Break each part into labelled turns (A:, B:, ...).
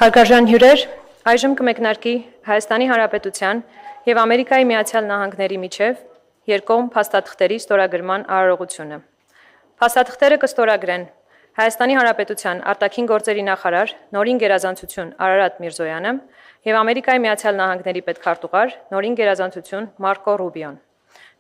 A: Հարգարժան հյուրեր, այժմ կմեկնարկի Հայաստանի Հանրապետության և Ամերիկայի Միացյալ Նահանգների միջև երկկողմ փաստաթղթերի ստորագրման արարողությունը։ Փաստաթղթերը կստորագրեն Հայաստանի Հանրապետության արտաքին գործերի նախարար նորին գերազանցություն Արարատ Միրզոյանը և Ամերիկայի Միացյալ Նահանգների պետքարտուղար նորին գերազանցություն Մարկո Ռուբիոն։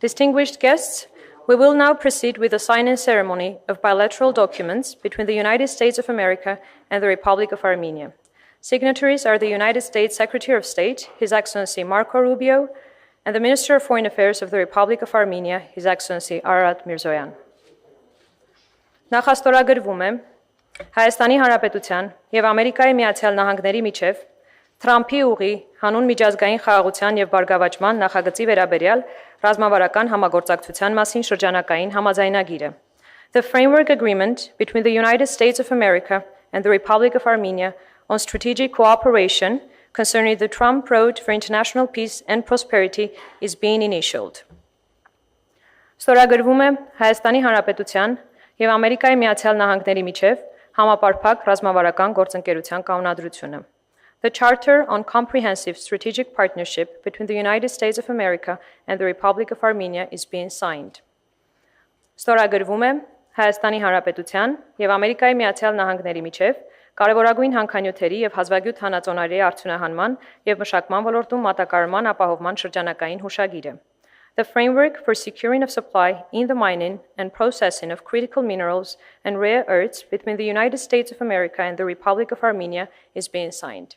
A: Distinguished guests, we will now proceed with the signing ceremony of bilateral documents between the United States of America and the Republic of Armenia. Signatories are the United States Secretary of State, His Excellency Marco Rubio, and the Minister of Foreign Affairs of the Republic of Armenia, His Excellency Ararat Mirzoyan. Նախաստորագրվում է Հայաստանի Հանրապետության և Ամերիկայի Միացյալ Նահանգների միջև Թրամփի ուղի հանուն միջազգային խաղաղության և բարգավաճման նախագծի վերաբերյալ ռազմավարական համագործակցության մասին շրջանակային համաձայնագիրը. The framework agreement between the United States of America and the Republic of Armenia on strategic cooperation concerning the Trump Road for International Peace and Prosperity is being initialed. Ստորագրվում է Հայաստանի Հանրապետության և Ամերիկայի Միացյալ Նահանգների միջև համապարփակ ռազմավարական գործընկերության կանոնադրությունը. The Charter on Comprehensive Strategic Partnership between the United States of America and the Republic of Armenia is being signed. Ստորագրվում է Հայաստանի Հանրապետության և Ամերիկայի Միացյալ Նահանգների միջև կարևորագույն հանքանյութերի և հազվագյուտ հանածոնարի արդյունահանման և մշակման ոլորտում մատակարարման ապահովման շրջանակային հուշագիրը. The framework for securing of supply in the mining and processing of critical minerals and rare earths between the United States of America and the Republic of Armenia is being signed.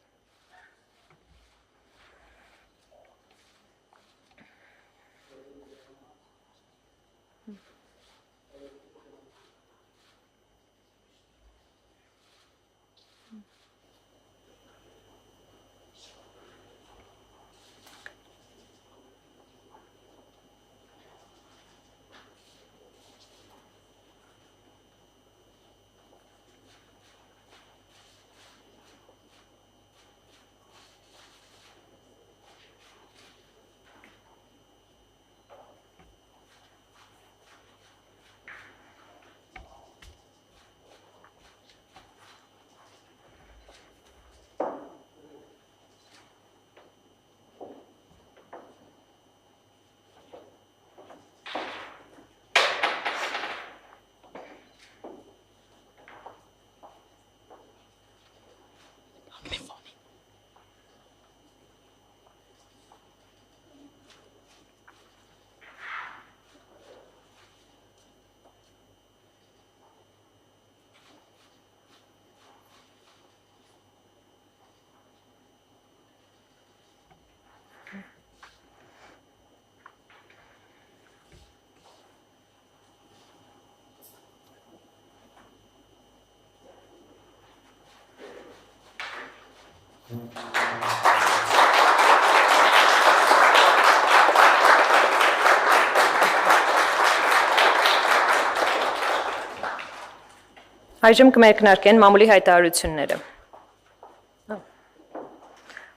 A: Այժմ կմեկնարկեն մամուլի հայտարարությունները.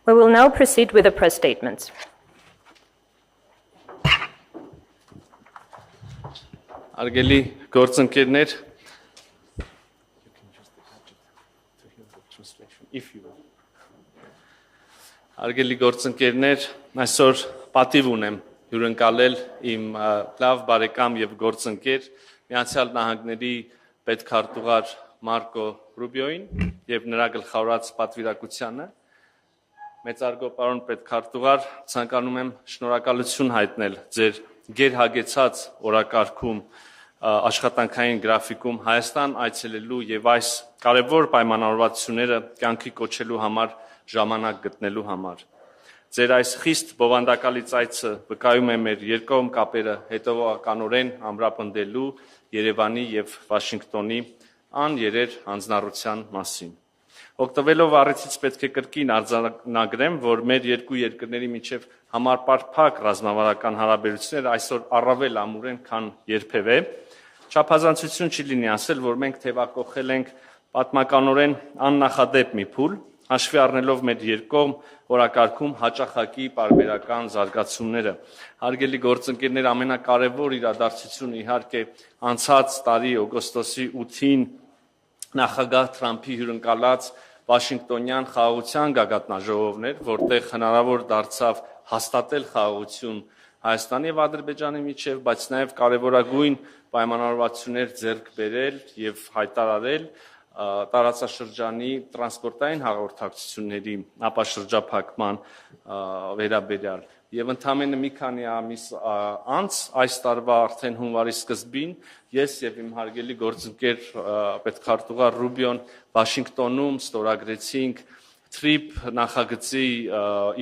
A: We will now proceed with the press statements.
B: Արգելի գործընկերներ, այսօր պատիվ ունեմ հյուրընկալել իմ լավ բարեկամ եւ գործընկեր Միացյալ Նահանգների պետքարտուղար Մարկո Ռուբիոին եւ նրա գլխավորած պատվիրակությանը։ Մեծարգո պարոն պետքարտուղար, ցանկանում եմ շնորհակալություն հայտնել ձեր գերհագեցած օրակարգում աշխատանքային գրաֆիկում Հայաստան այցելելու եւ այս կարևոր պայմանավորվածությունները կյանքի կոչելու համար ժամանակ գտնելու համար։ Ձեր այս խիստ բովանդակալից այցը վկայում է մեր երկկողմ կապերը հետևողականորեն ամրապնդելու Երևանի եւ Վաշինգտոնի աներեր հանձնառության մասին։ Օգտվելով առիթից պետք է կրկին արձանագրեմ, որ մեր երկու երկրների միջև համապարփակ ռազմավարական հարաբերությունները այսօր առավել ամուր են, քան երբևէ։ Չափազանցություն չի լինի ասել, որ մենք թևակողել ենք պատմականորեն աննախադեպ մի փուլ, հաշվի առնելով մեր երկկողմ օրակարգում հաճախակի պարբերական զարգացումները։ Հարգելի գործընկերներ, ամենակարևոր իրադարձությունը իհարկե անցած տարի օգոստոսի 8-ին նախագահ Թրամփի հյուրընկալած Վաշինգտոնյան խաղաղության գագաթնաժողովներ, որտեղ հնարավոր դարձավ հաստատել խաղաղություն Հայաստանի եւ Ադրբեջանի միջև, բայց նաեւ կարևորագույն պայմանավորվածություններ ձեռք բերել եւ հայտարարել տարածաշրջանի տրանսպորտային հաղորդակցությունների ապաշրջափակման վերաբերյալ եւ ընդամենը մի քանի ամիս անց այս տարվա արդեն հունվարի սկզբին ես եւ իմ հարգելի գործընկեր պետքարտուղար Ռուբիոն Վաշինգտոնում ստորագրեցինք TRIP նախագծի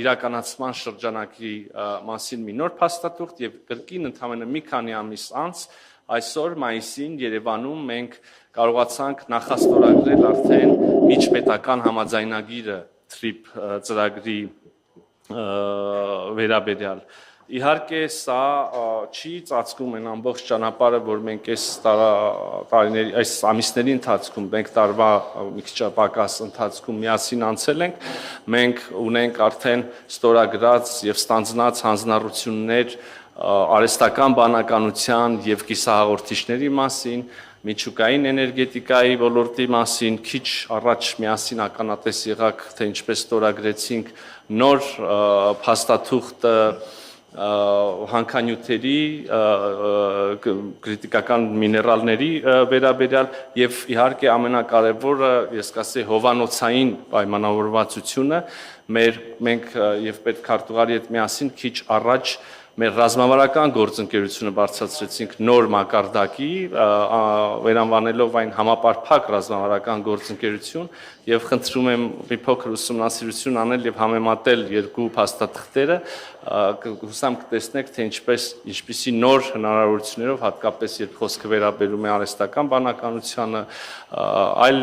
B: իրականացման շրջանակի մասին մի նոր փաստաթուղթ եւ կրկին ընդամենը մի քանի ամիս անց այսօր մայիսին Երևանում մենք կարողացանք նախաստորագրել արդեն միջպետական համաձայնագիրը TRIP ծրագրի վերաբերյալ իհարկե սա չի ծածկում այն ամբողջ ճանապարհը, որ մենք այս ամիսների ընթացքում մենք տարվա մի քիչ պակաս ընթացքում միասին անցել ենք, մենք ունենք արդեն ստորագրած եւ ստանձնած հանձնառություններ արհեստական բանականության եւ կիսահաղորդիչների մասին, միջուկային էներգետիկայի ոլորտի մասին, քիչ առաջ միասին ականատես եղաք, թե ինչպես ստորագրեցինք նոր փաստաթուղթը հանքանյութերի կրիտիկական միներալների վերաբերյալ եւ իհարկե ամենակարևորը ես կասեի հովանոցային պայմանավորվածությունը մենք եւ պետքարտուղարի հետ միասին քիչ առաջ մեր ռազմավարական գործընկերությունը բարձրացրեցինք նոր մակարդակի, վերանվանելով այն համապարփակ ռազմավարական գործընկերություն եւ խնդրում եմ մի փոքր ուսումնասիրություն անել եւ համեմատել երկու փաստաթղթերը, հուսամ կտեսնեք, թե ինչպիսի նոր հնարավորություններով, հատկապես երբ խոսքը վերաբերում է արհեստական բանականությանը, այլ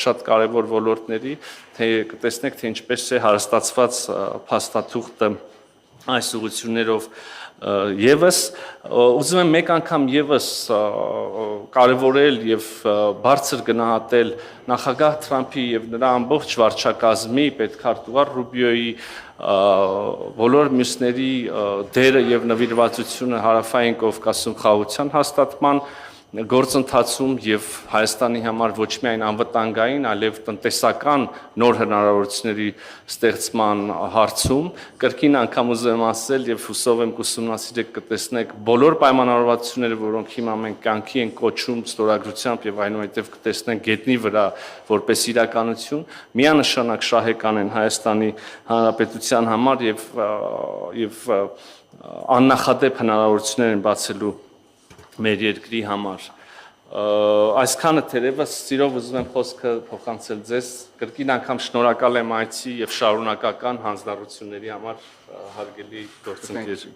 B: շատ կարեւոր ոլորտների, թե կտեսնեք, թե ինչպես է հարստացված փաստաթուղթը այս ուղղություններով եւս ուզում եմ մեկ անգամ եւս կարևորել եւ բարձր գնահատել նախագահ Թրամփի եւ նրա ամբողջ վարչակազմի պետքարտուղար Ռուբիոյի բոլոր մյուսների դերը եւ նվիրվածությունը հարավային Կովկասում խաղաղության հաստատման գործընթացում եւ Հայաստանի համար ոչ միայն անվտանգային, այլև տնտեսական նոր հնարավորությունների ստեղծման հարցում կրկին անգամ ուզում ասել եւ հուսով եմ կուսումնասիրեք կտեսնեք բոլոր պայմանավորվածությունները, որոնք հիմա մենք կյանքի ենք կոչում ստորագրությամբ եւ այնուհետեւ կտեսնենք գետնի վրա որպես իրականություն, միանշանակ շահեկան են Հայաստանի Հանրապետության համար եւ աննախադեպ հնարավորություններ են բացելու մեր երկրի համար այսքանը թերևս սիրով ուզում եմ խոսքը փոխանցել ձեզ կրկին անգամ շնորհակալ եմ այցի եւ շարունակական հանձնառությունների համար հարգելի գործընկեր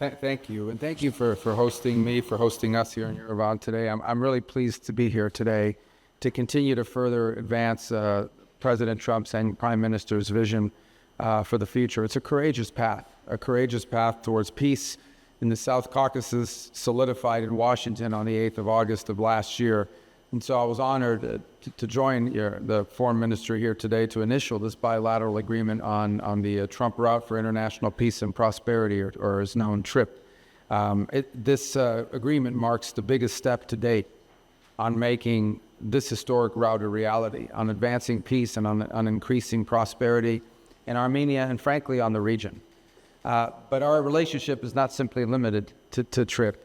C: Thank you, and thank you for hosting me, for hosting us here in Yerevan today. I'm really pleased to be here today to continue to further advance President Trump's and Prime Minister's vision for the future. It's a courageous path towards peace in the South Caucasus, solidified in Washington on the 8th of August of last year. And so I was honored to join the Foreign Ministry here today to initial this bilateral agreement on the Trump Route for International Peace and Prosperity, or is known TRIP. This agreement marks the biggest step to date on making this historic route a reality, on advancing peace and on increasing prosperity in Armenia and frankly on the region. But our relationship is not simply limited to TRIP.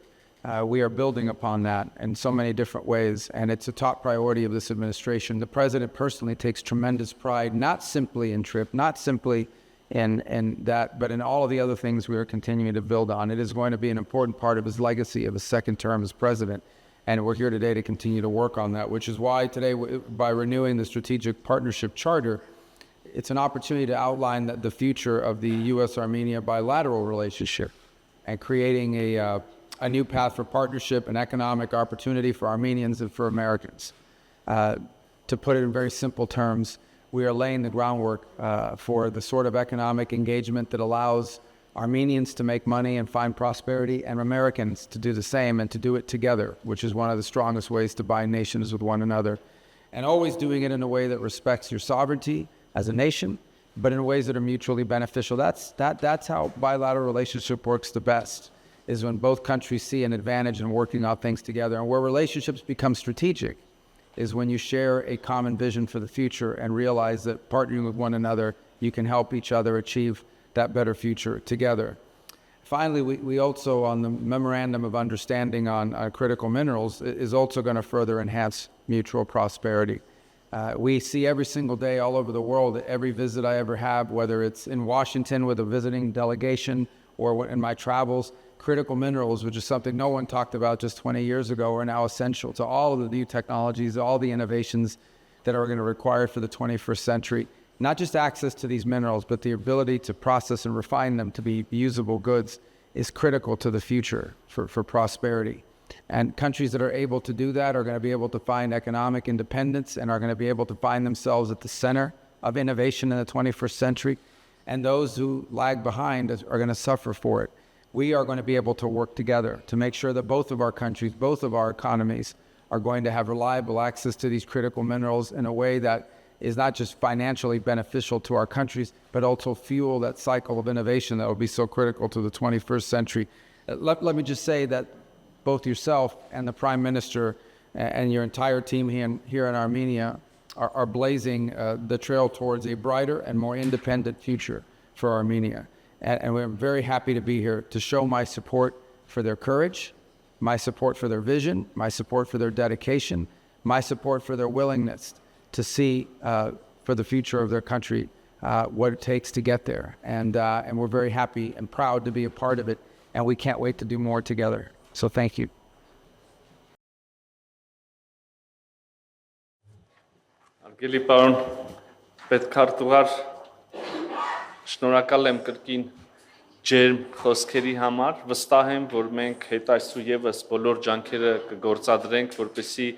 C: We are building upon that in so many different ways, and it's a top priority of this administration. The president personally takes tremendous pride, not simply in TRIP, not simply in that, but in all of the other things we are continuing to build on. It is going to be an important part of his legacy of his second term as president, and we're here today to continue to work on that, which is why today, by renewing the Strategic Partnership Charter, it's an opportunity to outline the future of the U.S.-Armenia bilateral relationship and creating a new path for partnership and economic opportunity for Armenians and for Americans. To put it in very simple terms, we are laying the groundwork for the sort of economic engagement that allows Armenians to make money and find prosperity, and Americans to do the same and to do it together, which is one of the strongest ways to bind nations with one another. And always doing it in a way that respects your sovereignty as a nation, but in ways that are mutually beneficial. That's how bilateral relationship works the best, is when both countries see an advantage in working out things together. And where relationships become strategic is when you share a common vision for the future and realize that partnering with one another, you can help each other achieve that better future together. Finally, we also, on the Memorandum of Understanding on critical minerals, is also going to further enhance mutual prosperity. We see every single day all over the world, at every visit I ever have, whether it's in Washington with a visiting delegation or in my travels, critical minerals, which is something no one talked about just 20 years ago, are now essential to all of the new technologies, all the innovations that are going to require for the 21st century. Not just access to these minerals, but the ability to process and refine them to be usable goods is critical to the future for prosperity. And countries that are able to do that are going to be able to find economic independence and are going to be able to find themselves at the center of innovation in the 21st century. And those who lag behind are going to suffer for it. We are going to be able to work together to make sure that both of our countries, both of our economies are going to have reliable access to these critical minerals in a way that is not just financially beneficial to our countries, but also fuel that cycle of innovation that will be so critical to the 21st century. Let me just say that both yourself and the Prime Minister and your entire team here in Armenia are blazing the trail towards a brighter and more independent future for Armenia. And we're very happy to be here to show my support for their courage, my support for their vision, my support for their dedication, my support for their willingness to see for the future of their country what it takes to get there. And we're very happy and proud to be a part of it, and we can't wait to do more together. So thank you.
B: Արգելի պարոն պետքարտուղար, շնորհակալ եմ կրկին ջերմ խոսքերի համար, վստահ եմ, որ մենք հետ այսու եւս բոլոր ջանքերը կգործադրենք, որպեսզի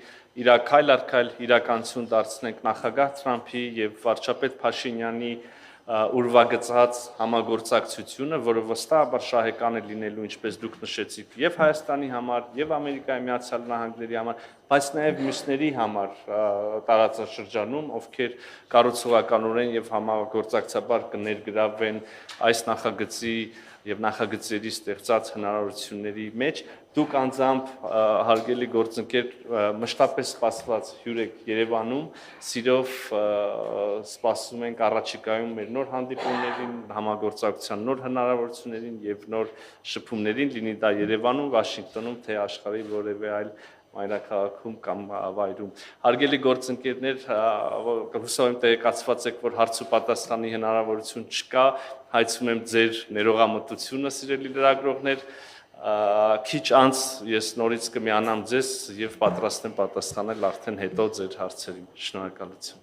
B: քայլ առ քայլ իրականություն դարձնենք նախագահ Թրամփի եւ վարչապետ Փաշինյանի ուրվագծած համագործակցությունը, որը վստահաբար շահեկան է լինելու, ինչպես դուք նշեցիք, եւ Հայաստանի համար, եւ Ամերիկայի Միացյալ Նահանգների համար, բայց նաեւ մյուսների համար տարածաշրջանում, ովքեր կառուցողականորեն եւ համագործակցաբար կներգրավվեն այս նախագծի եւ նախագծերի ստեղծած հնարավորությունների մեջ, դուք անձամբ հարգելի գործընկեր մշտապես սպասված հյուր եք Երևանում, սիրով սպասում ենք առաջիկայում մեր նոր հանդիպումներին, համագործակցության նոր հնարավորություններին եւ նոր շփումներին, լինի դա Երևանում, Վաշինգտոնում, թե աշխարհի որևէ այլ մայրաքաղաքում կամ վայրում։ Հարգելի գործընկերներ, հուսով եմ տեղեկացված եք, որ հարց ու պատասխանի հնարավորություն չկա, հայցում եմ ձեր ներողամտությունը, սիրելի լրագրողներ, քիչ անց ես նորից կմիանամ ձեզ եւ պատրաստ եմ պատասխանել արդեն հետո ձեր հարցերին։ Շնորհակալություն։